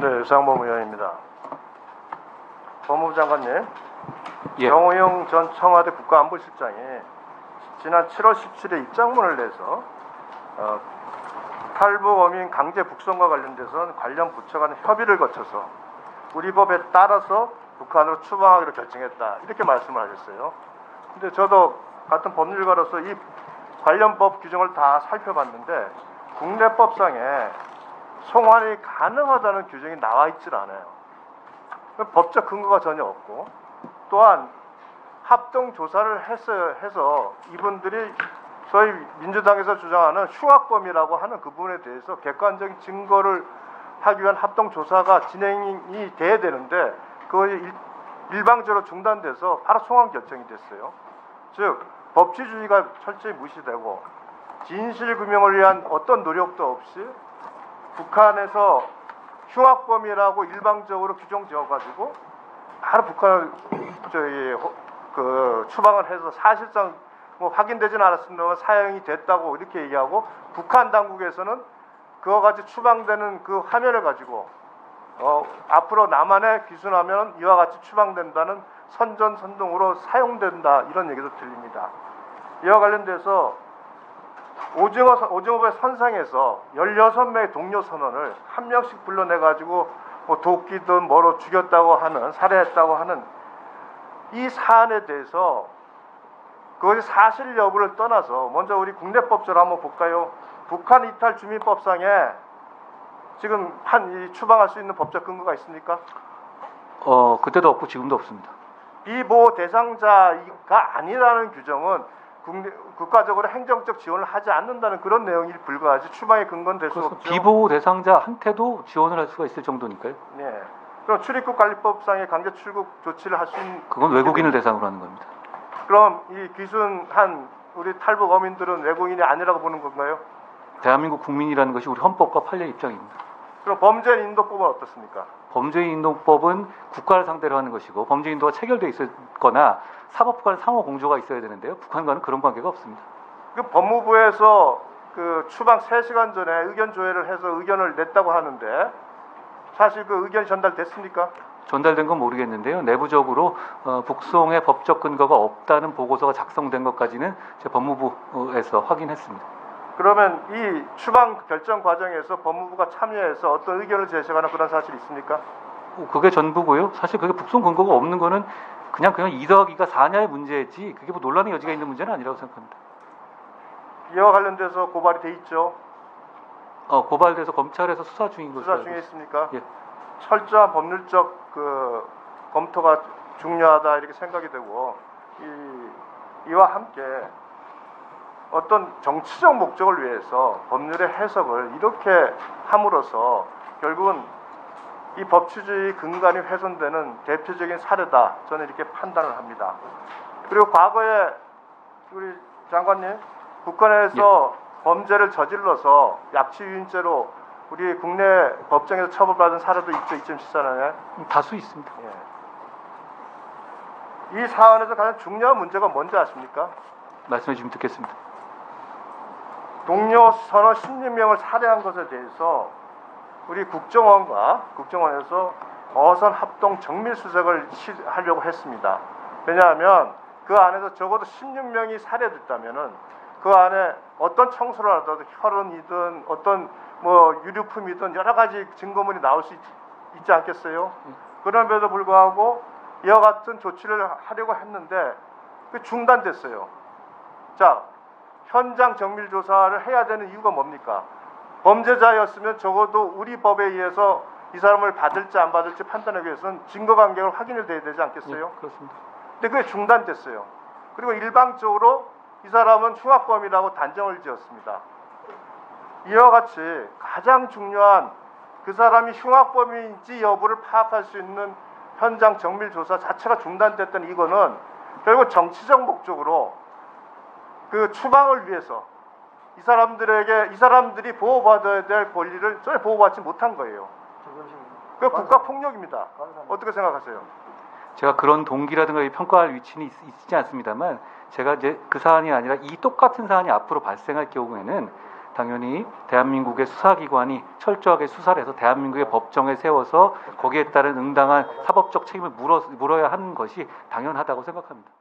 네, 유상범 의원입니다. 법무부 장관님, 예. 정호영 전 청와대 국가안보실장이 지난 7월 17일 입장문을 내서 탈북 어민 강제 북송과 관련돼서는 관련 부처 간 협의를 거쳐서 우리 법에 따라서 북한으로 추방하기로 결정했다, 이렇게 말씀을 하셨어요. 근데 저도 같은 법률가로서 이 관련 법 규정을 다 살펴봤는데 국내법상에 송환이 가능하다는 규정이 나와 있질 않아요. 법적 근거가 전혀 없고, 또한 합동 조사를 해서 이분들이 소위 민주당에서 주장하는 흉악범이라고 하는 그 부분에 대해서 객관적인 증거를 하기 위한 합동 조사가 진행이 돼야 되는데 그것이 일방적으로 중단돼서 바로 송환 결정이 됐어요. 즉 법치주의가 철저히 무시되고 진실규명을 위한 어떤 노력도 없이 북한에서 흉악범이라고 일방적으로 규정 지어가지고 바로 북한을 추방을 해서 사실상 뭐 확인되지는 않았습니다만 사형이 됐다고 이렇게 얘기하고, 북한 당국에서는 그와 같이 추방되는 그 화면을 가지고 앞으로 남한에 귀순하면 이와 같이 추방된다는 선전선동으로 사용된다, 이런 얘기도 들립니다. 이와 관련돼서 오징어배 선상에서 16명의 동료 선원을 한 명씩 불러내가지고 뭐 도끼든 뭐로 죽였다고 하는, 살해했다고 하는 이 사안에 대해서 그것이 사실 여부를 떠나서 먼저 우리 국내법적으로 한번 볼까요? 북한 이탈 주민법상에 지금 이 추방할 수 있는 법적 근거가 있습니까? 그때도 없고 지금도 없습니다. 비보호 대상자가 아니라는 규정은 국가적으로 행정적 지원을 하지 않는다는 그런 내용이 불과하지 추방의 근거는 될 수 없죠. 비보호 대상자한테도 지원을 할 수가 있을 정도니까요. 네. 그럼 출입국 관리법상의 강제 출국 조치를 할 수 있는, 그건 외국인을 대상으로 하는 겁니다. 그럼 이 귀순한 우리 탈북 어민들은 외국인이 아니라고 보는 건가요? 대한민국 국민이라는 것이 우리 헌법과 판례 입장입니다. 그럼 범죄인 인도법은 어떻습니까? 범죄인 인도법은 국가를 상대로 하는 것이고 범죄 인도가 체결돼 있거나 사법 간 상호 공조가 있어야 되는데요. 북한과는 그런 관계가 없습니다. 그 법무부에서 그 추방 3시간 전에 의견 조회를 해서 의견을 냈다고 하는데 사실 그 의견이 전달됐습니까? 전달된 건 모르겠는데요. 내부적으로 북송의 법적 근거가 없다는 보고서가 작성된 것까지는 제 법무부에서 확인했습니다. 그러면 이 추방 결정 과정에서 법무부가 참여해서 어떤 의견을 제시하거나 그런 사실이 있습니까? 그게 전부고요. 사실 그게 북송 근거가 없는 거는 그냥 2더하기가 4냐의 문제지, 그게 뭐 논란의 여지가 있는 문제는 아니라고 생각합니다. 이와 관련돼서 고발이 돼 있죠? 고발돼서 검찰에서 수사 중인 것으로 수사 중에 있습니까? 예. 철저한 법률적 검토가 중요하다, 이렇게 생각이 되고, 이와 함께 어떤 정치적 목적을 위해서 법률의 해석을 이렇게 함으로써 결국은 이 법치주의 근간이 훼손되는 대표적인 사례다, 저는 이렇게 판단을 합니다. 그리고 과거에 우리 장관님, 북한에서 범죄를 저질러서 약취유인죄로 우리 국내 법정에서 처벌받은 사례도 있죠. 2014년에 다수 있습니다. 이 사안에서 가장 중요한 문제가 뭔지 아십니까? 말씀해 주시면 듣겠습니다. 동료 선원 16명을 살해한 것에 대해서 우리 국정원에서 어선 합동 정밀 수색을 하려고 했습니다. 왜냐하면 그 안에서 적어도 16명이 살해됐다면은 그 안에 어떤 청소를 하더라도 혈흔이든 어떤 뭐 유류품이든 여러 가지 증거물이 나올 수 있지 않겠어요? 그럼에도 불구하고 이와 같은 조치를 하려고 했는데 그 중단됐어요. 자, 현장 정밀 조사를 해야 되는 이유가 뭡니까? 범죄자였으면 적어도 우리 법에 의해서 이 사람을 받을지 안 받을지 판단하기 위해서는 증거관계를 확인을 해야 되지 않겠어요? 그렇습니다. 근데 그게 중단됐어요. 그리고 일방적으로 이 사람은 흉악범이라고 단정을 지었습니다. 이와 같이 가장 중요한 그 사람이 흉악범인지 여부를 파악할 수 있는 현장 정밀 조사 자체가 중단됐던 이거는 결국 정치적 목적으로 그 추방을 위해서 이 사람들이 보호받아야 될 권리를 전혀 보호받지 못한 거예요. 그 국가 폭력입니다. 어떻게 생각하세요? 제가 그런 동기라든가 평가할 위치는 있지 않습니다만, 제가 이제 그 사안이 아니라 이 똑같은 사안이 앞으로 발생할 경우에는 당연히 대한민국의 수사기관이 철저하게 수사를 해서 대한민국의 법정에 세워서 거기에 따른 응당한 사법적 책임을 물어야 하는 것이 당연하다고 생각합니다.